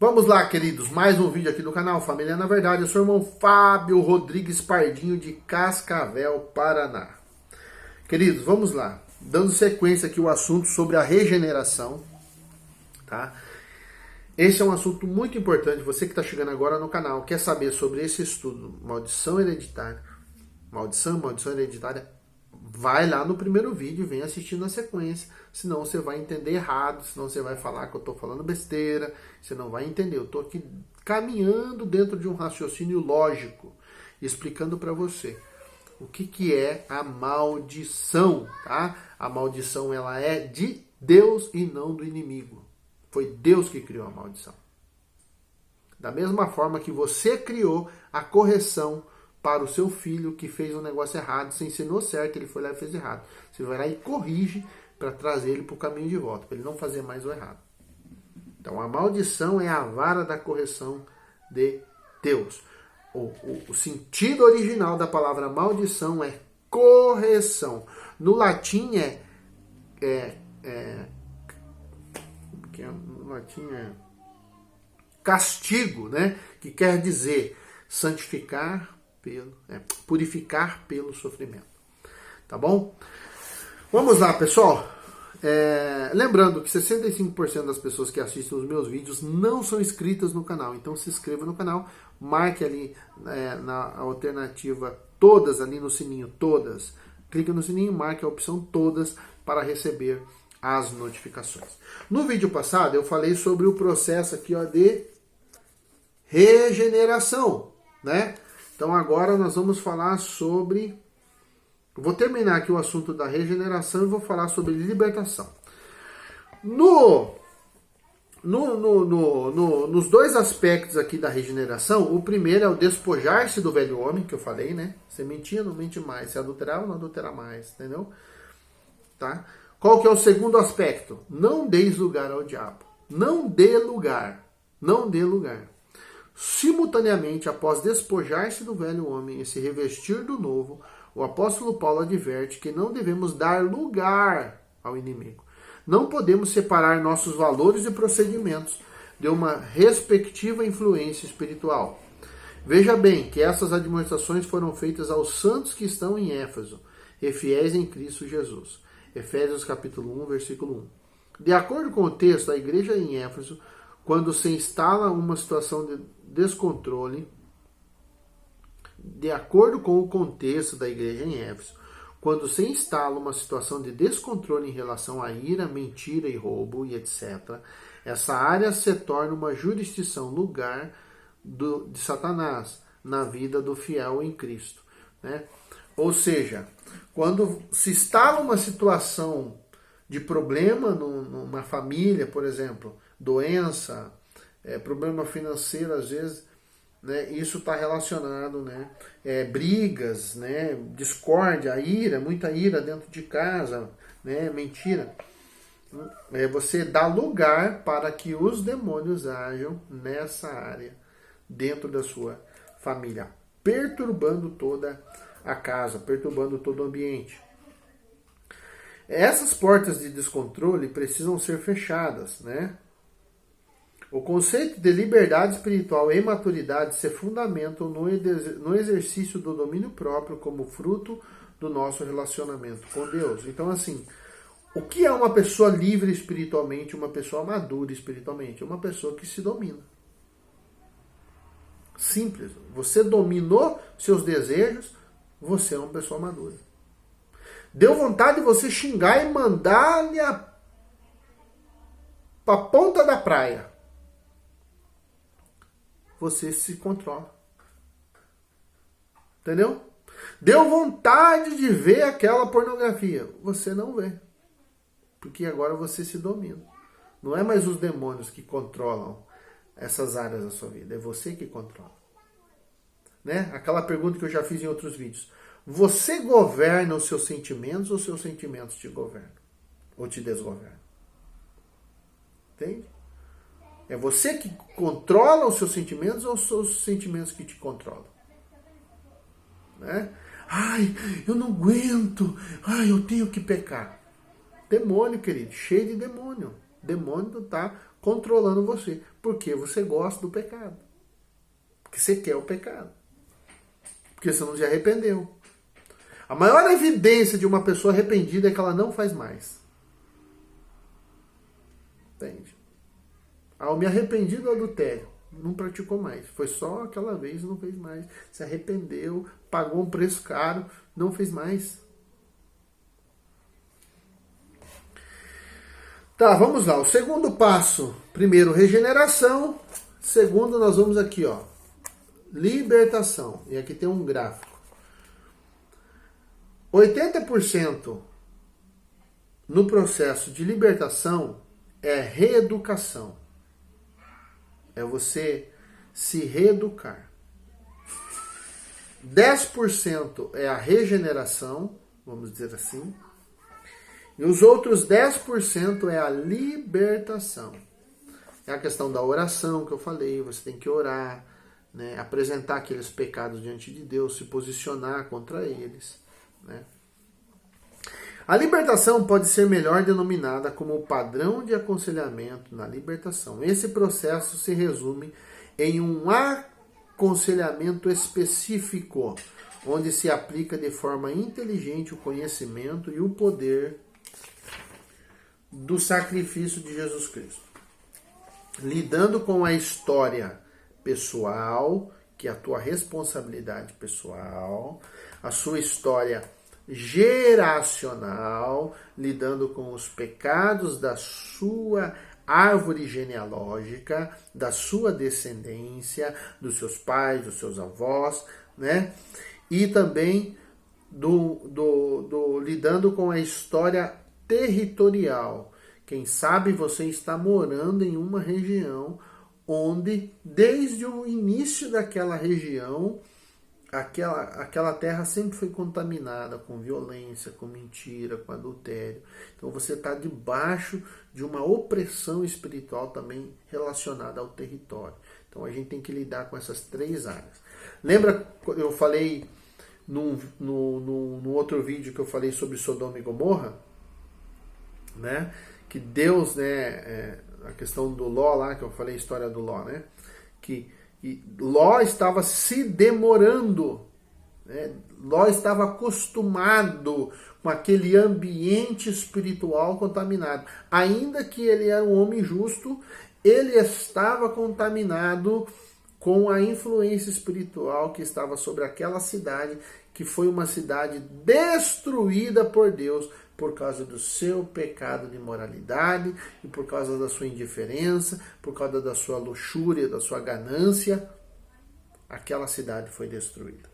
Vamos lá, queridos, mais um vídeo aqui do canal Família na Verdade. Eu sou o irmão Fábio Rodrigues Pardinho de Cascavel, Paraná. Queridos, vamos lá, dando sequência aqui o assunto sobre a regeneração, tá? Esse é um assunto muito importante. Você que está chegando agora no canal, quer saber sobre esse estudo, maldição hereditária, maldição hereditária, vai lá no primeiro vídeo e vem assistindo na sequência, senão você vai entender errado, senão você vai falar que eu estou falando besteira, você não vai entender. Eu estou aqui caminhando dentro de um raciocínio lógico, explicando para você o que é a maldição, tá? A maldição, ela é de Deus e não do inimigo. Foi Deus que criou a maldição. Da mesma forma que você criou a correção para o seu filho que fez um negócio errado, você ensinou certo, ele foi lá e fez errado. Você vai lá e corrige para trazer ele para o caminho de volta, para ele não fazer mais o errado. Então a maldição é a vara da correção de Deus. O sentido original da palavra maldição é correção. No latim no latim é castigo, né? Que quer dizer santificar, purificar pelo sofrimento. Tá bom? Vamos lá, pessoal. Lembrando que 65% das pessoas que assistem os meus vídeos não são inscritas no canal. Então se inscreva no canal, marque ali na alternativa todas, ali no sininho, todas. Clique no sininho, marque a opção todas para receber as notificações. No vídeo passado eu falei sobre o processo aqui, ó, de regeneração, né? Então agora nós vamos falar sobre... Vou terminar aqui o assunto da regeneração e vou falar sobre libertação. Nos dois aspectos aqui da regeneração, o primeiro é o despojar-se do velho homem, que eu falei, né? Você mentia, não mente mais. Você adulterava, não adulterar mais, entendeu? Tá? Qual que é o segundo aspecto? Não deis lugar ao diabo. Não dê lugar. Não dê lugar. Simultaneamente, após despojar-se do velho homem e se revestir do novo, o apóstolo Paulo adverte que não devemos dar lugar ao inimigo. Não podemos separar nossos valores e procedimentos de uma respectiva influência espiritual. Veja bem que essas admoestações foram feitas aos santos que estão em Éfeso, e fiéis em Cristo Jesus. Efésios capítulo 1, versículo 1. De acordo com o texto, a igreja em Éfeso, quando se instala uma situação de descontrole, de acordo com o contexto da igreja em Éfeso, quando se instala uma situação de descontrole em relação à ira, mentira e roubo e etc., essa área se torna uma jurisdição, lugar de Satanás na vida do fiel em Cristo, né? Ou seja, quando se instala uma situação de problema numa família, por exemplo, doença, problema financeiro, às vezes, né, isso está relacionado, né, brigas, né, discórdia, ira, muita ira dentro de casa, né, mentira. Você dá lugar para que os demônios ajam nessa área, dentro da sua família, perturbando toda a casa, perturbando todo o ambiente. Essas portas de descontrole precisam ser fechadas, né? O conceito de liberdade espiritual e maturidade se fundamentam no exercício do domínio próprio como fruto do nosso relacionamento com Deus. Então, assim, o que é uma pessoa livre espiritualmente, uma pessoa madura espiritualmente? Uma pessoa que se domina. Simples. Você dominou seus desejos, você é uma pessoa madura. Deu vontade de você xingar e mandar-lhe para a ponta da praia. Você se controla. Entendeu? Deu vontade de ver aquela pornografia. Você não vê. Porque agora você se domina. Não é mais os demônios que controlam essas áreas da sua vida. É você que controla. Né? Aquela pergunta que eu já fiz em outros vídeos. Você governa os seus sentimentos ou seus sentimentos te governam? Ou te desgovernam? Entende? É você que controla os seus sentimentos ou os seus sentimentos que te controlam? Né? Ai, eu não aguento. Ai, eu tenho que pecar. Demônio, querido, cheio de demônio. Demônio está controlando você. Porque você gosta do pecado. Porque você quer o pecado. Porque você não se arrependeu. A maior evidência de uma pessoa arrependida é que ela não faz mais. Entende? Eu me arrependi do adultério. Não praticou mais. Foi só aquela vez e não fez mais. Se arrependeu, pagou um preço caro, não fez mais. Tá, vamos lá. O segundo passo. Primeiro, regeneração. Segundo, nós vamos aqui, ó. Libertação. E aqui tem um gráfico. 80% no processo de libertação é reeducação. É você se reeducar. 10% é a regeneração, vamos dizer assim. E os outros 10% é a libertação. É a questão da oração que eu falei, você tem que orar, né? Apresentar aqueles pecados diante de Deus, se posicionar contra eles, né? A libertação pode ser melhor denominada como o padrão de aconselhamento na libertação. Esse processo se resume em um aconselhamento específico, onde se aplica de forma inteligente o conhecimento e o poder do sacrifício de Jesus Cristo. Lidando com a história pessoal, que é a tua responsabilidade pessoal, a sua história geracional, lidando com os pecados da sua árvore genealógica, da sua descendência, dos seus pais, dos seus avós, né? E também lidando com a história territorial. Quem sabe você está morando em uma região onde, desde o início daquela região, aquela terra sempre foi contaminada com violência, com mentira, com adultério. Então você está debaixo de uma opressão espiritual também relacionada ao território. Então a gente tem que lidar com essas três áreas. Lembra, eu falei no outro vídeo que eu falei sobre Sodoma e Gomorra, né? Que Deus, né? A questão do Ló lá, que eu falei a história do Ló, né? Que Ló estava se demorando, né? Ló estava acostumado com aquele ambiente espiritual contaminado. Ainda que ele era um homem justo, ele estava contaminado com a influência espiritual que estava sobre aquela cidade, que foi uma cidade destruída por Deus por causa do seu pecado de imoralidade e por causa da sua indiferença, por causa da sua luxúria, da sua ganância. Aquela cidade foi destruída.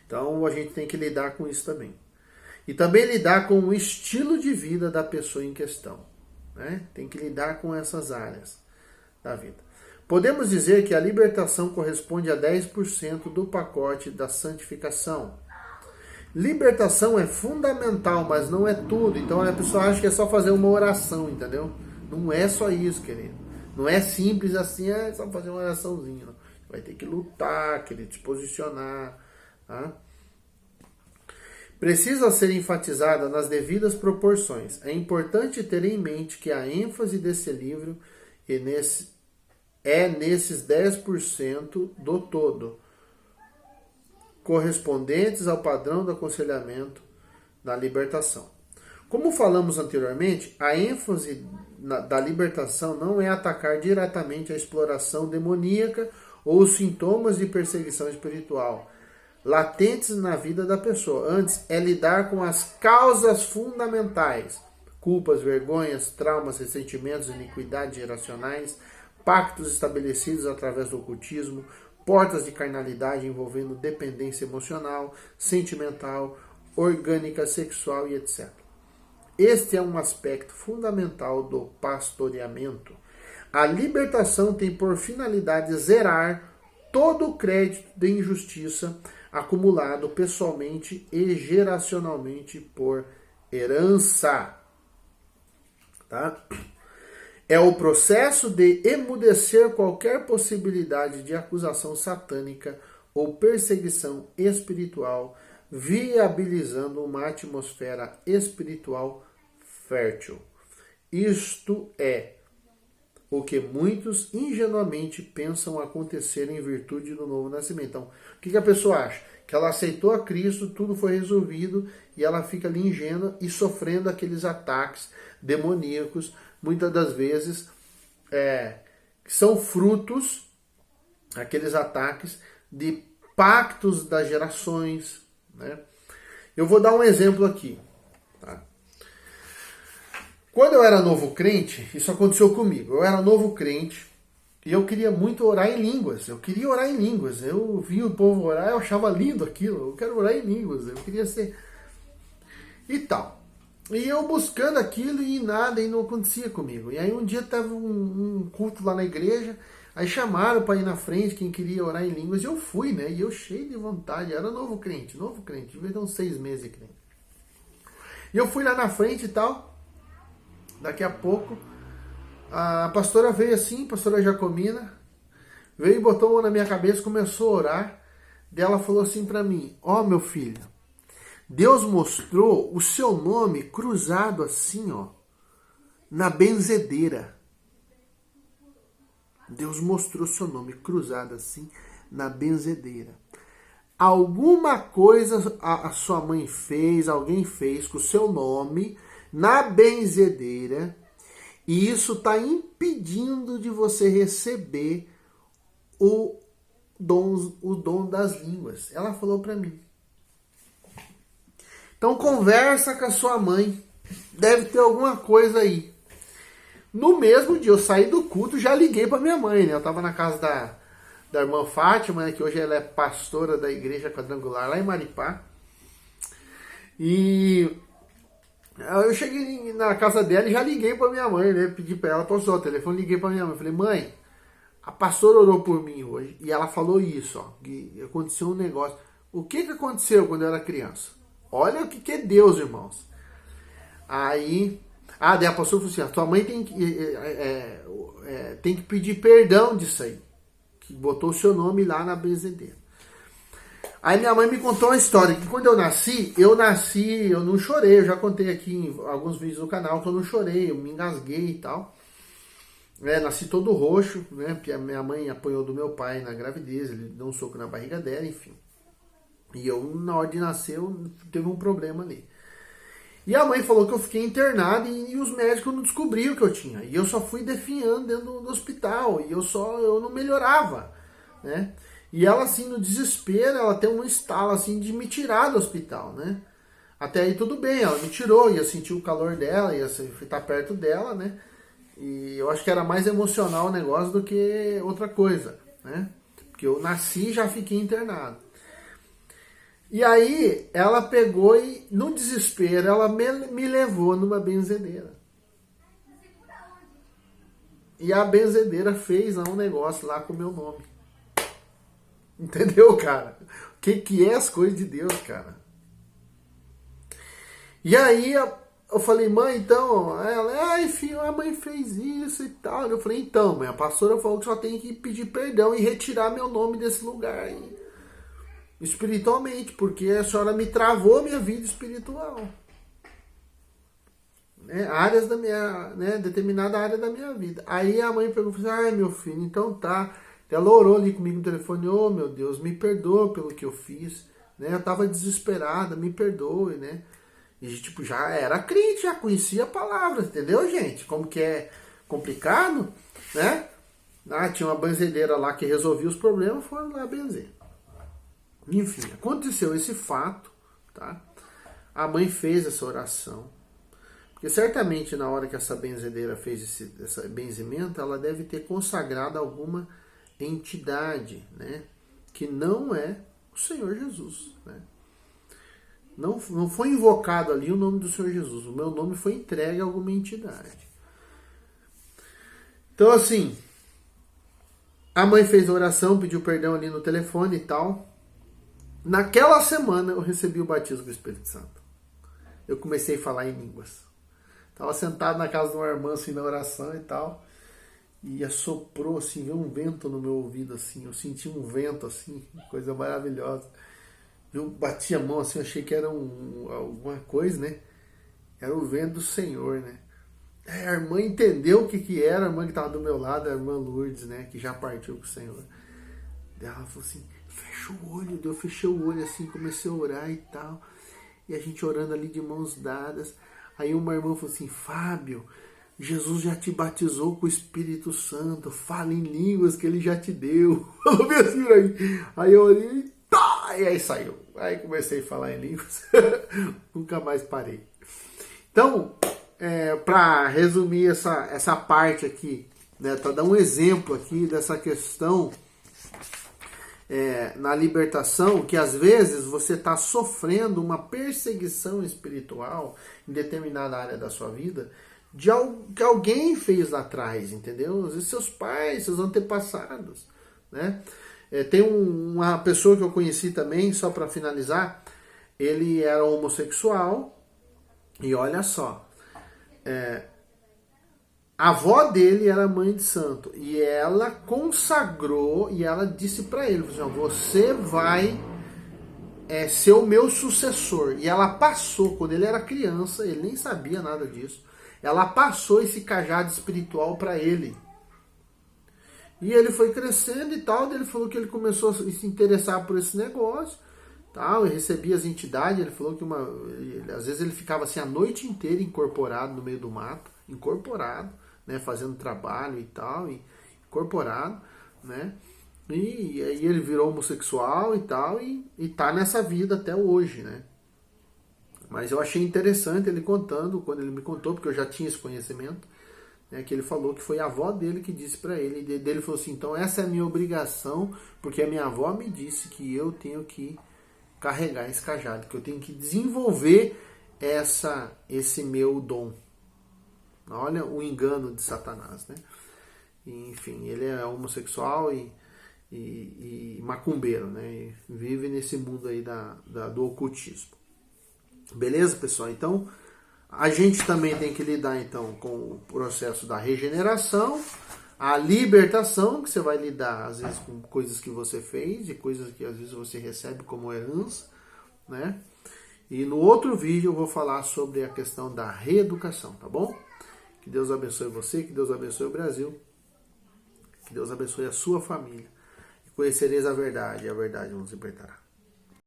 Então a gente tem que lidar com isso também. E também lidar com o estilo de vida da pessoa em questão, né? Tem que lidar com essas áreas da vida. Podemos dizer que a libertação corresponde a 10% do pacote da santificação. Libertação é fundamental, mas não é tudo. Então a pessoa acha que é só fazer uma oração, entendeu? Não é só isso, querido. Não é simples assim, é só fazer uma oraçãozinha. Não. Vai ter que lutar, querer se posicionar. Tá? Precisa ser enfatizada nas devidas proporções. É importante ter em mente que a ênfase desse livro é nesses 10% do todo, correspondentes ao padrão do aconselhamento da libertação. Como falamos anteriormente, a ênfase da libertação não é atacar diretamente a exploração demoníaca ou os sintomas de perseguição espiritual latentes na vida da pessoa. Antes, é lidar com as causas fundamentais: culpas, vergonhas, traumas, ressentimentos, iniquidades geracionais, pactos estabelecidos através do ocultismo, portas de carnalidade envolvendo dependência emocional, sentimental, orgânica, sexual e etc. Este é um aspecto fundamental do pastoreamento. A libertação tem por finalidade zerar todo o crédito de injustiça acumulado pessoalmente e geracionalmente por herança. Tá? É o processo de emudecer qualquer possibilidade de acusação satânica ou perseguição espiritual, viabilizando uma atmosfera espiritual fértil. Isto é o que muitos ingenuamente pensam acontecer em virtude do novo nascimento. Então, o que a pessoa acha? Que ela aceitou a Cristo, tudo foi resolvido e ela fica ali ingênua e sofrendo aqueles ataques demoníacos, muitas das vezes que são frutos, aqueles ataques de pactos das gerações, né? Eu vou dar um exemplo aqui, tá? Quando eu era novo crente, isso aconteceu comigo. Eu era novo crente e eu queria muito orar em línguas. Eu queria orar em línguas. Eu via o povo orar, eu achava lindo aquilo. Eu quero orar em línguas. Eu queria ser... E tal. E eu buscando aquilo e nada, e não acontecia comigo. E aí um dia teve um culto lá na igreja, aí chamaram para ir na frente quem queria orar em línguas, e eu fui, né? E eu cheio de vontade, eu era novo crente, devia ter uns 6 meses de crente. E eu fui lá na frente e tal, daqui a pouco, a pastora veio assim, a pastora Jacomina, veio e botou a mão na minha cabeça, começou a orar, daí ela falou assim para mim, ó meu filho, Deus mostrou o seu nome cruzado assim, ó, na benzedeira. Deus mostrou o seu nome cruzado assim, na benzedeira. Alguma coisa a sua mãe fez, alguém fez com o seu nome na benzedeira, e isso está impedindo de você receber o dom das línguas. Ela falou para mim. Então conversa com a sua mãe. Deve ter alguma coisa aí. No mesmo dia eu saí do culto, já liguei para minha mãe, né? Eu estava na casa da irmã Fátima, né? Que hoje ela é pastora da igreja quadrangular lá em Maripá. E eu cheguei na casa dela e já liguei para minha mãe, né? Pedi para ela, passou o telefone, liguei para minha mãe. Falei, mãe, a pastora orou por mim hoje e ela falou isso, ó, que aconteceu um negócio. O que aconteceu quando eu era criança? Olha o que é Deus, irmãos. Aí, daí a pastora falou assim, a tua mãe tem que pedir perdão disso aí. Que botou o seu nome lá na benzedeira. Aí minha mãe me contou uma história, que quando eu nasci, eu não chorei. Eu já contei aqui em alguns vídeos do canal que eu não chorei, eu me engasguei e tal. Nasci todo roxo, né? Porque a minha mãe apanhou do meu pai na gravidez, ele deu um soco na barriga dela, enfim. E eu, na hora de nascer, teve um problema ali. E a mãe falou que eu fiquei internado e os médicos não descobriram o que eu tinha. E eu só fui definhando dentro do hospital. E eu não melhorava, né? E ela, assim, no desespero, ela tem um estalo, assim, de me tirar do hospital, né? Até aí tudo bem, ela me tirou, ia sentir o calor dela, ia estar perto dela, né? E eu acho que era mais emocional o negócio do que outra coisa, né? Porque eu nasci e já fiquei internado. E aí ela pegou e, no desespero, ela me levou numa benzedeira. E a benzedeira fez lá um negócio lá com o meu nome. Entendeu, cara? O que é as coisas de Deus, cara? E aí eu falei, mãe, então, ela, ai filho, a mãe fez isso e tal. Eu falei, então, mãe, a pastora falou que só tem que pedir perdão e retirar meu nome desse lugar aí. Espiritualmente, porque a senhora me travou a minha vida espiritual. Né? Áreas da minha, né? Determinada área da minha vida. Aí a mãe pegou e falou assim, ai meu filho, então tá. Ela orou ali comigo no telefone, oh meu Deus, me perdoa pelo que eu fiz. Né? Eu tava desesperada, me perdoe, né? E tipo, já era crente, já conhecia a palavra, entendeu, gente? Como que é complicado, né? Tinha uma benzedeira lá que resolvia os problemas, foram lá benzer. Enfim, aconteceu esse fato, tá? A mãe fez essa oração, porque certamente na hora que essa benzedeira fez esse benzimento, ela deve ter consagrado alguma entidade, né? Que não é o Senhor Jesus, né? Não foi invocado ali o nome do Senhor Jesus, o meu nome foi entregue a alguma entidade. Então assim, a mãe fez a oração, pediu perdão ali no telefone e tal. Naquela semana eu recebi o batismo do Espírito Santo. Eu comecei a falar em línguas. Estava sentado na casa de uma irmã assim na oração e tal. E assoprou assim, veio um vento no meu ouvido assim. Eu senti um vento assim, coisa maravilhosa. Eu bati a mão assim, achei que era alguma coisa, né? Era o vento do Senhor, né? A irmã entendeu o que era, a irmã que estava do meu lado, a irmã Lourdes, né? Que já partiu com o Senhor. Ela falou assim, fecha o olho. Eu fechei o olho assim, comecei a orar e tal. E a gente orando ali de mãos dadas. Aí uma irmã falou assim, Fábio, Jesus já te batizou com o Espírito Santo. Fala em línguas que ele já te deu. Falou bem assim pra mim. Aí eu olhei, tá! E aí saiu. Aí comecei a falar em línguas. Nunca mais parei. Então, para resumir essa parte aqui, né, para dar um exemplo aqui dessa questão na libertação, que às vezes você está sofrendo uma perseguição espiritual em determinada área da sua vida, que alguém fez lá atrás, entendeu? Às vezes seus pais, seus antepassados, né? Tem uma pessoa que eu conheci também, só para finalizar, ele era homossexual, e olha só, a avó dele era mãe de santo, e ela consagrou, e ela disse para ele, você vai ser o meu sucessor. E ela passou, quando ele era criança, ele nem sabia nada disso, ela passou esse cajado espiritual para ele. E ele foi crescendo e tal, ele falou que ele começou a se interessar por esse negócio, tal, e recebia as entidades, ele falou que às vezes ele ficava assim a noite inteira incorporado no meio do mato, incorporado, né, fazendo trabalho e tal, incorporado, né, e aí ele virou homossexual e tal, e tá nessa vida até hoje, né. Mas eu achei interessante ele contando, quando ele me contou, porque eu já tinha esse conhecimento, né, que ele falou que foi a avó dele que disse para ele, e dele falou assim, então essa é a minha obrigação, porque a minha avó me disse que eu tenho que carregar esse cajado, que eu tenho que desenvolver esse meu dom. Olha o engano de Satanás, né? Enfim, ele é homossexual e macumbeiro, né? E vive nesse mundo aí do ocultismo. Beleza, pessoal? Então, a gente também tem que lidar então com o processo da regeneração, a libertação, que você vai lidar às vezes com coisas que você fez e coisas que às vezes você recebe como herança, né? E no outro vídeo eu vou falar sobre a questão da reeducação, tá bom? Que Deus abençoe você, que Deus abençoe o Brasil, que Deus abençoe a sua família. E conhecereis a verdade, e a verdade nos libertará.